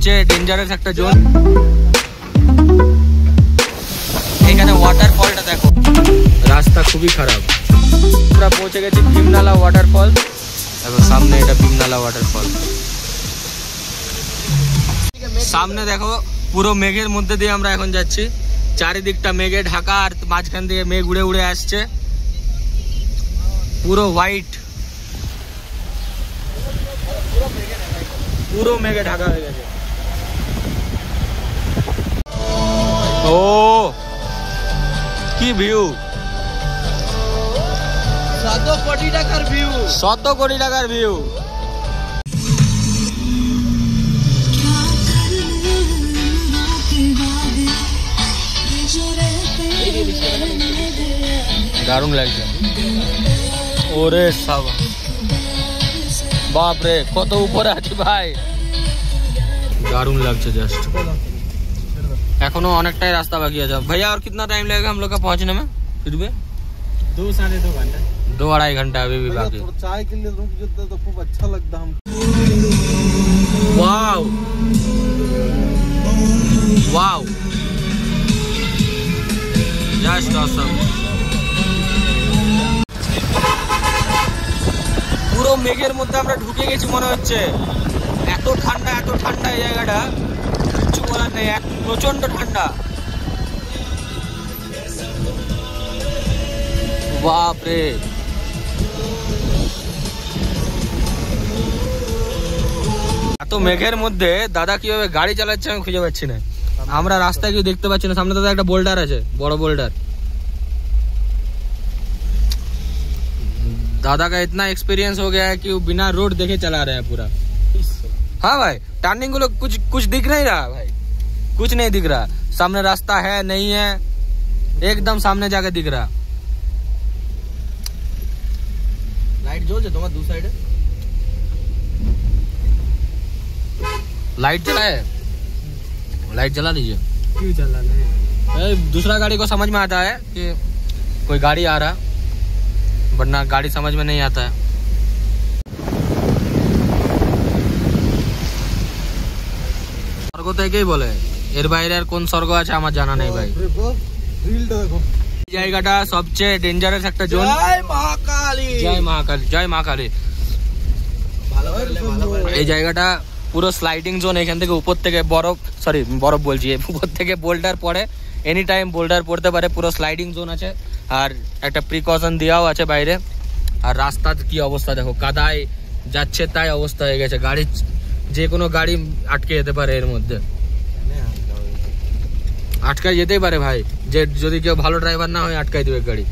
সবচেয়ে ডেঞ্জারাস একটা জোন। এখানে ওয়াটারফলটা দেখো, রাস্তা খুবই খারাপ। আমরা পৌঁছে গেছি ভীমনালা ওয়াটারফল। দেখো সামনে, এটা ভীমনালা ওয়াটারফল। সামনে দেখো পুরো মেঘের মধ্যে দিয়ে আমরা এখন যাচ্ছি। চারিদিকটা মেঘে ঢাকা, আর মাঝখান দিয়ে মেঘ উড়ে উড়ে আসছে, পুরো হোয়াইট, পুরো মেঘে ঢাকা হয়ে গেছে। ও কি ভিউ, 100 কোটি টাকার ভিউ, 100 কোটি টাকার ভিউ। দারুণ লাগছে। ওরে সাবা, বাপ রে কত উপরে আছি ভাই, दारुण लगता जस्ट। एखोनो अनेकटाई रास्ता बाकी है भैया। और कितना टाइम लगेगा हम लोग का पहुंचने में? फिर भी 2 साढ़े 2 घंटा, 2-2.5 घंटा अभी भी बाकी। चाय के लिए रुक जाते तो खूब अच्छा लगता हम। वाव वाव, जस्ट ऑसम। পুরো মেঘের মধ্যে আমরা ঢুকে গেছি মনে হচ্ছে। এত ঠান্ডা, এত ঠান্ডা এই জায়গাটা, কিছু বলার নেই, প্রচন্ড ঠান্ডা। বাপ রে, এত মেঘের মধ্যে দাদা কিভাবে গাড়ি চালাচ্ছে আমি খুঁজে পাচ্ছি না। আমরা রাস্তায় কেউ দেখতে পাচ্ছি না। সামনে দাদা একটা বোল্ডার আছে, বড় বোল্ডার। दादा का इतना एक्सपीरियंस हो गया है कि वो बिना रोड देखे चला रहा है पूरा। हाँ भाई, टर्निंग को कुछ दिख नहीं रहा भाई, कुछ नहीं दिख रहा। सामने रास्ता है नहीं है, एकदम सामने जाके दिख रहा। लाइट जो तुम्हारा दूसरा साइड लाइट जला है, लाइट जला दीजिए। क्यों जलाना है? दूसरा गाड़ी को समझ में आता है कि कोई गाड़ी आ रहा, वरना गाड़ी समझ में नहीं आता है। স্বর্গ থেকেই বলে, এর বাইরে আর কোন স্বর্গ আছে আমার জানা নেই ভাই। এই জায়গাটা সবচেয়ে ডেঞ্জারাস একটা জোন। জয় মহাকালী, জয় মহাকালী, জয় মহাকালী। এই জায়গাটা পুরো স্লাইডিং জোন। এখান থেকে উপর থেকে বরফ বলছি, উপর থেকে বোল্ডার পড়ে, এনি টাইম বোল্ডার পড়তে পারে। পুরো স্লাইডিং জোন আছে, আর একটা প্রিকশন দেওয়াও আছে বাইরে। আর রাস্তার কি অবস্থা দেখো, কাদায় যাচ্ছে তাই অবস্থা হয়ে গেছে। গাড়ি, যে কোনো গাড়ি আটকে যেতে পারে এর মধ্যে, আটকায় যেতেই পারে ভাই। যে যদি কেউ ভালো ড্রাইভার না হয় আটকাই দেবে গাড়ি।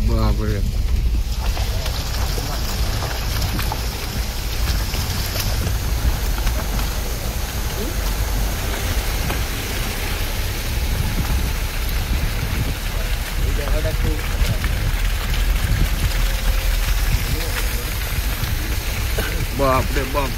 বাপরে, बाप रे बाप।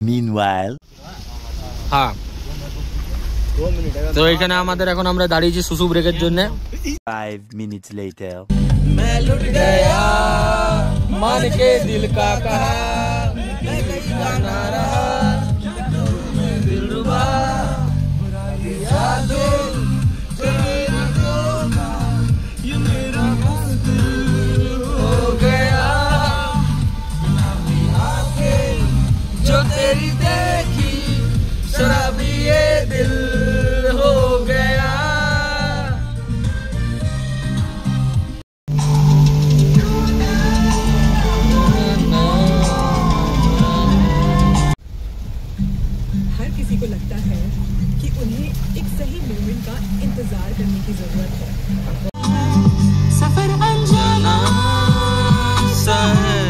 Meanwhile, हाँ, তো এখানে আমাদের এখন আমরা দাঁড়িয়েছি সুসু ব্রেকের জন্য। 5 minutes later, मैं लुट गया मन के दिल का कहा, गाना रहा दिलरुबा, ये मेरा मस्त हो गया, जो तेरी देखी शराबी ये दिल हो गया। हर किसी को लगता है कि उन्हें एक सही मोमेंट का इंतजार करने की जरूरत है। सफर अनजाना सा है।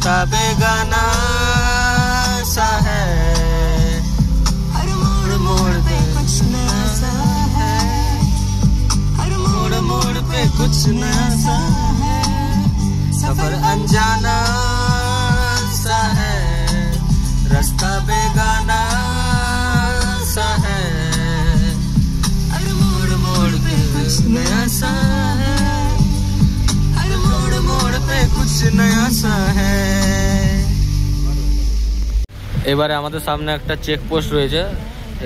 रास्ता बेगाना सा है, हर मोड़ मोड़ पे कुछ नया सा है, हर मोड़ मोड़ पे कुछ नया सा है, सफर अनजाना सा है, रास्ता बेगाना सा है, हर मोड़ मोड़ पे कुछ नया सा है, हर मोड़ मोड़ पे कुछ नया सा है। এবারে আমাদের সামনে একটা চেক পোস্ট রয়েছে,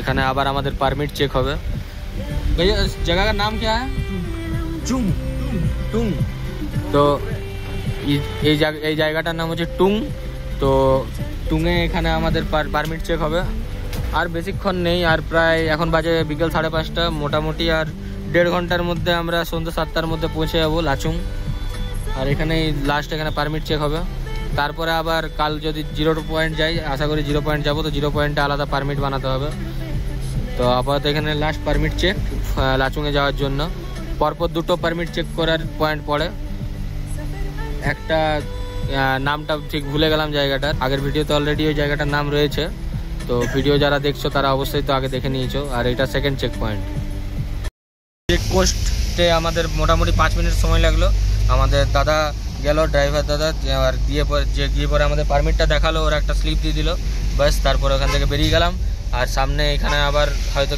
এখানে আবার আমাদের পারমিট চেক হবে। भैया जगह का नाम क्या है? টুং। টুং। তো এই জায়গাটার নাম হচ্ছে টুং। তো টুংয়ে এখানে আমাদের পারমিট চেক হবে। আর বেশিক্ষণ নেই, আর প্রায় এখন বাজে বিকেল 5:30, মোটামুটি আর 1.5 ঘন্টার মধ্যে আমরা সন্ধ্যা 7টার মধ্যে পৌঁছে যাবো লাচুং। আর এখানেই লাস্ট এখানে পারমিট চেক হবে। তারপরে আবার কাল যদি 0 পয়েন্ট যাই, আশা করি 0 পয়েন্ট যাবো, তো 0 পয়েন্টে আলাদা পারমিট বানাতে হবে। তো আপাতত এখানে লাস্ট পারমিট চেক লাচুংয়ে যাওয়ার জন্য। পরপর 2টো পারমিট চেক করার পয়েন্ট পড়ে। একটা নামটা ঠিক ভুলে গেলাম জায়গাটার, আগের ভিডিওতে অলরেডি ওই জায়গাটার নাম রয়েছে। তো ভিডিও যারা দেখছো তারা অবশ্যই তো আগে দেখে নিয়েছো। আর এটা সেকেন্ড চেক পয়েন্ট। চেক পোস্টে আমাদের মোটামুটি 5 মিনিট সময় লাগলো। আমাদের দাদা গেল, ড্রাইভার দাদা, আর গিয়ে পরে আমাদের পারমিটটা দেখালো, ওরা একটা স্লিপ দিয়ে দিল, ব্যাস। তারপরে ওখান থেকে বেরিয়ে গেলাম। আর সামনে এখানে আবার হয়তো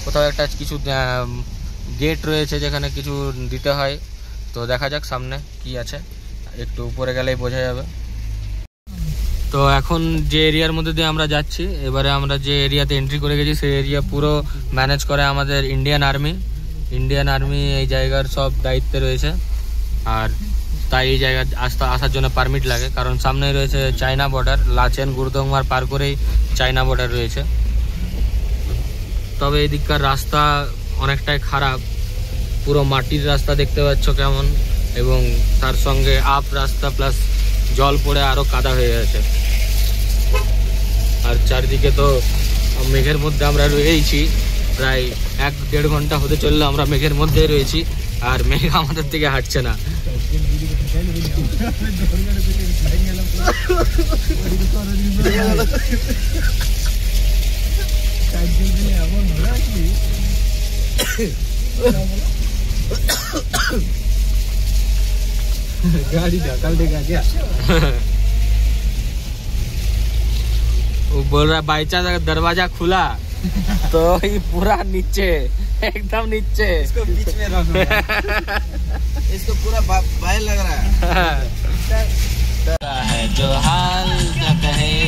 কোথাও একটা কিছু গেট রয়েছে যেখানে কিছু দিতে হয়। তো দেখা যাক সামনে কি আছে, একটু উপরে গেলেই বোঝা যাবে। তো এখন যে এরিয়ার মধ্যে দিয়ে আমরা যাচ্ছি, এবারে আমরা যে এরিয়াতে এন্ট্রি করে গেছি সেই এরিয়া পুরো ম্যানেজ করে আমাদের ইন্ডিয়ান আর্মি এই জায়গার সব দায়িত্বে রয়েছে। আর তাই এই জায়গা আসার জন্য পারমিট লাগে, কারণ সামনেই রয়েছে চায়না বর্ডার। লাচেন গুরদংমার পার করেই চায়না বর্ডার রয়েছে। তবে এই দিককার রাস্তা অনেকটাই খারাপ, পুরো মাটির রাস্তা দেখতে পাচ্ছ কেমন, এবং তার সঙ্গে আপ রাস্তা প্লাস জল পড়ে আরো কাদা হয়ে গেছে। আর চারদিকে তো মেঘের মধ্যে আমরা রয়েছি, প্রায় 1-1.5 ঘন্টা হতে চললো আমরা মেঘের মধ্যেই রয়েছি, আর মেঘ আমাদের থেকে হাঁটছে না। गाड़ी ढकल देगा क्या? वो बोल रहा बाई चांस अगर दरवाजा खुला तो ये पूरा नीचे, एकदम नीचे। इसको बीच में रखो। इसको पूरा बाहर लग रहा है जो हाल क्या कहे,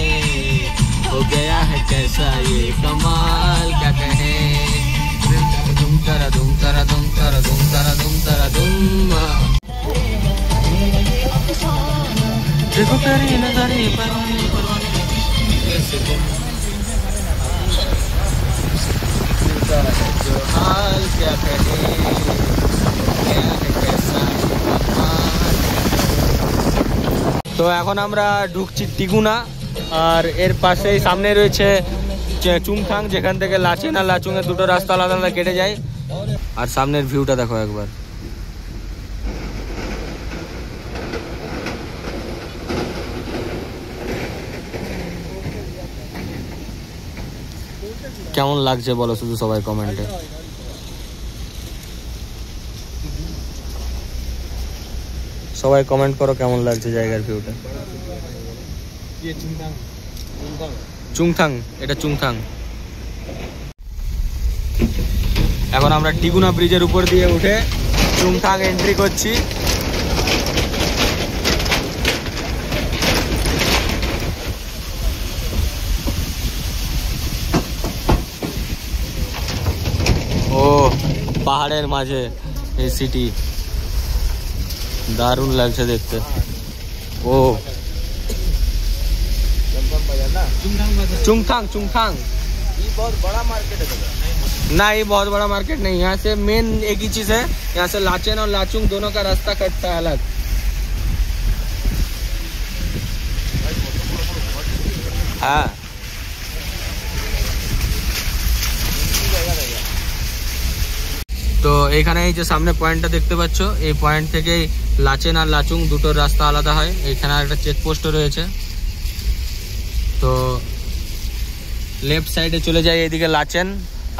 हो गया है कैसा ये कमाल क्या कहे। दुम तरा दुम तरा दुम तरा दुम तरा दुम तरा दुम। देखो तेरी नजरी परवानी परवानी कैसे तुम, जो हाल क्या कहे, क्या है कैसा कमाल। তো এখন আমরা ঢুকছি টিগুনা, আর এর পাশেই সামনে রয়েছে চুংথাং, যেখান থেকে লাচেন আর লাচুংয়ের 2টো রাস্তা আলাদা আলাদা কেটে যায়। আর সামনের ভিউটা দেখো একবার, কেমন লাগছে বলো শুধু সবাই কমেন্টে। সবাই কমেন্ট করো কেমন লাগছে জায়গার ভিউটা। চুংথাং, এটা চুংথাং। এখন আমরা টিগুনা ব্রিজের উপর দিয়ে উঠে চুংথাং এন্ট্রি করছি। ও পাহাড়ের মাঝে এই সিটি, দারুণ লাগছে দেখতে। ও चुंगथांग चुंगथांग ये बहुत बड़ा मार्केट है। ना, ये बहुत बड़ा मार्केट नहीं, यहाँ से मेन एक ही चीज है, यहाँ से लाचेन और लाचुंग दोनों का रास्ता कटता है अलग। हाँ তো এখানে এই যে সামনে পয়েন্টটা দেখতে পাচ্ছ, এই পয়েন্ট থেকে লাচেন আর লাচুং দুটোর রাস্তা আলাদা হয়। এখানে একটা চেকপোস্টও রয়েছে। তো লেফট সাইডে চলে যাই এইদিকে লাচেন,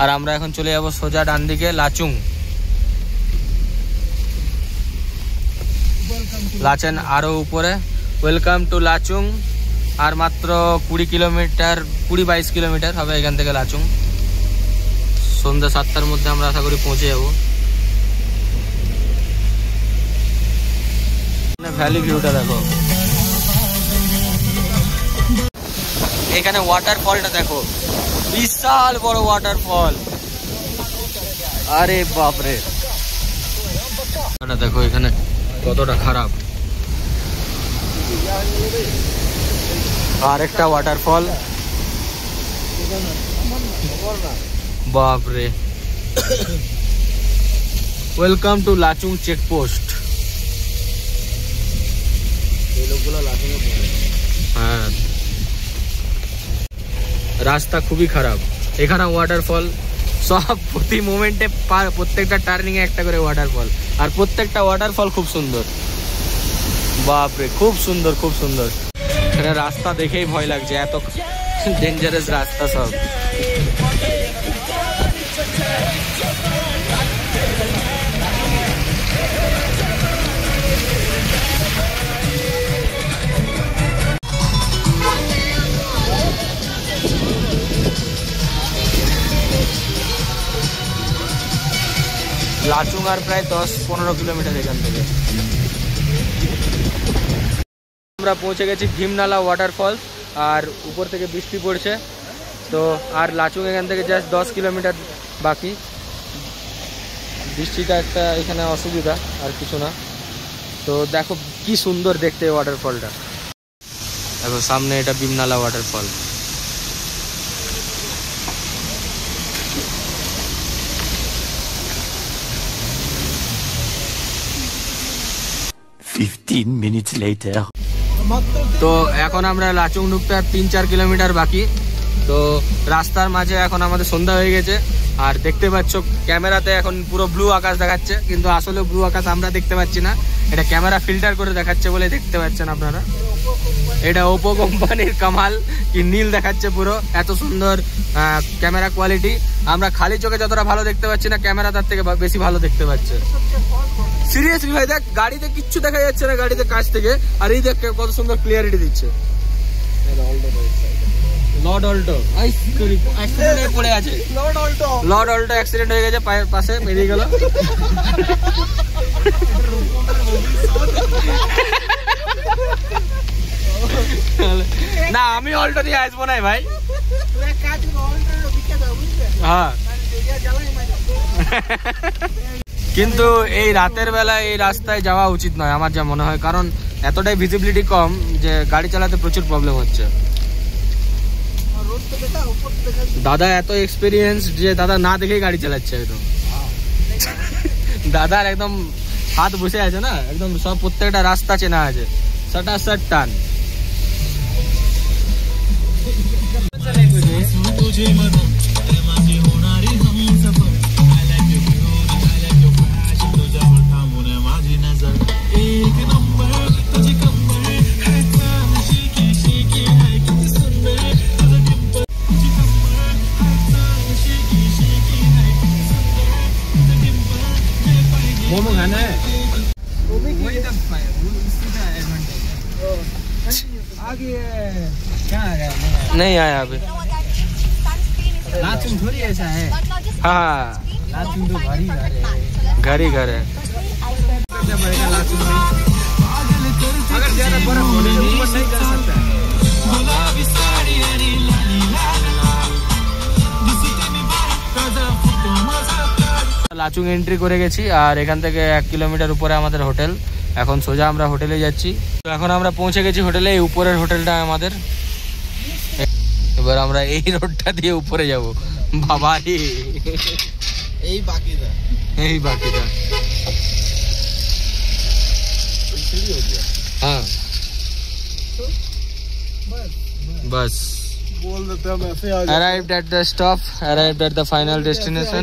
আর আমরা এখন চলে যাব সোজা ডান দিকে লাচুং। লাচেন আরো উপরে। Welcome to Lachung. আর মাত্র 20 কিলোমিটার, 20-22 কিলোমিটার হবে এখান থেকে লাচুং। সন্ধ্যা 7টার মধ্যে আমরা আশা করি পৌঁছে যাবো। ভ্যালি ভিউটা দেখো, এখানে ওয়াটারফলটা দেখো, বিশাল বড় ওয়াটারফল। আরে বাপরে, দেখো এখানে কতটা খারাপ। আরেকটা ওয়াটারফল, বাপরে। Welcome to Lachung checkpost. হ্যাঁ, রাস্তা খুবই খারাপ। এখানে ওয়াটারফল সব প্রতি মোমেন্টে, প্রত্যেকটা টার্নিং এ একটা করে ওয়াটারফল, আর প্রত্যেকটা ওয়াটারফল খুব সুন্দর। বাপরে, খুব সুন্দর, খুব সুন্দর। এখানে রাস্তা দেখেই ভয় লাগছে, এত ডেঞ্জারাস রাস্তা সব। লাচুং আর প্রায় 10-15 কিলোমিটার এখান থেকে। আমরা পৌঁছে গেছি ভীমনালা ওয়াটারফল, আর উপর থেকে বৃষ্টি পড়ছে। তো আর লাচুং এখান থেকে জাস্ট 10 কিলোমিটার বাকি। বৃষ্টিটা একটা এখানে অসুবিধা, আর কিছু না। তো দেখো কি সুন্দর দেখতে ওয়াটারফলটা। দেখো সামনে, এটা ভীমনালা ওয়াটারফল। minutes later. তো এখন আমরা লাচুং ঢুকতে আর 3-4 কিলোমিটার বাকি। তো রাস্তার মাঝে এখন আমাদের সন্ধ্যা হয়ে গেছে, আর দেখতে পাচ্ছ ক্যামেরাতে এখন পুরো ব্লু আকাশ দেখাচ্ছে, কিন্তু আসলে ব্লু আকাশ আমরা দেখতে পাচ্ছি না, এটা ক্যামেরা ফিল্টার করে দেখাচ্ছে বলে দেখতে পাচ্ছেন আপনারা। এটা ওপো কোম্পানির কামাল, কি নীল দেখাচ্ছে পুরো, এত সুন্দর ক্যামেরা কোয়ালিটি। আমরা খালি চোখে যতটা ভালো দেখতে পাচ্ছি না, ক্যামেরা তার থেকে বেশি ভালো দেখতে পাচ্ছে। সিরিয়াসলি ভাই, দেখ গাড়িতে কিচ্ছু দেখা যাচ্ছে না, গাড়িতে কাছ থেকে, আর এই দেখ কত সুন্দর ক্লিয়ারিটি দিচ্ছে। লর্ড অল্টো অ্যাক্সিডেন্টে পড়ে আছে, লর্ড অল্টো অ্যাক্সিডেন্ট হয়ে গেছে, পাশে বেরিয়ে গেল। না, আমি অল্টো দিয়ে আসবো না ভাই। হ্যাঁ, কিন্তু এই রাতের বেলায় এই রাস্তায় যাওয়া উচিত নয় আমার যা মনে হয়, কারণ এতটাই ভিজিবিলিটি কম যে গাড়ি চালাতে প্রচুর প্রবলেম হচ্ছে। দাদা এত এক্সপিরিয়েন্স যে দাদা না দেখেই গাড়ি চালাচ্ছে একদম। দাদার একদম হাত বসে আছে না, একদম সব প্রত্যেকটা রাস্তা চেনা আছে, সটাসট টান। मोमो खाना है, वही तक पाए, वो इसका एडवांटेज है। आगे क्या आ गया? नहीं आया अभी। लाचुंग थोड़ी ऐसा है। हाँ, लाचुंग तो घर ही घर है, घर ही घर है। लाचुंग में अगर ज्यादा बर्फ होने तो ऊपर नहीं कर सकता है। লাচুং এন্ট্রি করে গেছি, আর এখান থেকে 1 কিলোমিটার উপরে আমাদের হোটেল। এখন সোজা আমরা হোটেলে যাচ্ছি। তো এখন আমরা পৌঁছে গেছি হোটেলে, এই উপরের হোটেলটা আমাদের। এবার আমরা এই রোডটা দিয়ে উপরে যাব। বাবা রে, এই বাকিটা हाँ बस बोल देता मैं arrived at the stop, arrived at the final destination।